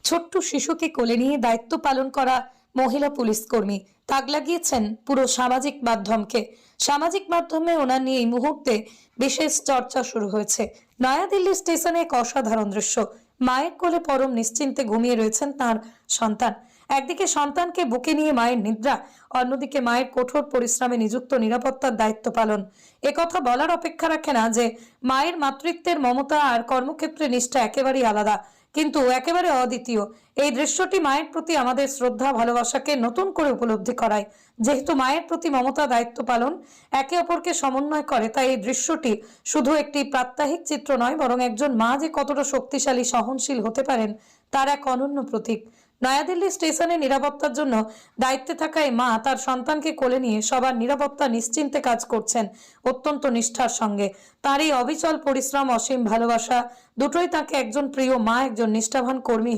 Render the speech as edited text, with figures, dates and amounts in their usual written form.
ছোট্ট শিশুকে কোলে নিয়ে দায়িত্ব পালন করা মহিলা পুলিশ কর্মী তাক লাগিয়েছেন পুরো সামাজিক মাধ্যমে ওনার নিয়ে এই মুহূর্তে বিশেষ চর্চা শুরু হয়েছে। নয়াদিল্লি স্টেশনে এক অসাধারণ দৃশ্য। মায়ের কোলে পরম নিশ্চিন্তে ঘুমিয়ে রয়েছেন তার সন্তান। একদিকে সন্তানকে বুকে নিয়ে মায়ের নিদ্রা, অন্যদিকে মায়ের কঠোর পরিশ্রমে নিযুক্ত নিরাপত্তার দায়িত্ব পালন। একথা বলার অপেক্ষা রাখে না যে মায়ের মাতৃত্বের মমতা আর কর্মক্ষেত্রে নিষ্ঠা একেবারেই আলাদা, কিন্তু একেবারে অদ্বিতীয়। এই দৃশ্যটি মায়ের প্রতি আমাদের শ্রদ্ধা ভালোবাসাকে নতুন করে উপলব্ধি করায়। যেহেতু মায়ের প্রতি মমতা দায়িত্ব পালন একে অপরকে সমন্বয় করে, তাই এই দৃশ্যটি শুধু একটি প্রাত্যহিক চিত্র নয়, বরং একজন মা যে কতটা শক্তিশালী সহনশীল হতে পারেন তার এক অনন্য প্রতীক। নয়াদিল্লি স্টেশনে নিরাপত্তার জন্য দায়িত্বে থাকা এই মা তার সন্তানকে কোলে নিয়ে সবার নিরাপত্তা নিশ্চিন্তে কাজ করছেন অত্যন্ত নিষ্ঠার সঙ্গে। তার এই অবিচল পরিশ্রম, অসীম ভালোবাসা দুটোই তাকে একজন প্রিয় মা, একজন নিষ্ঠাবান কর্মী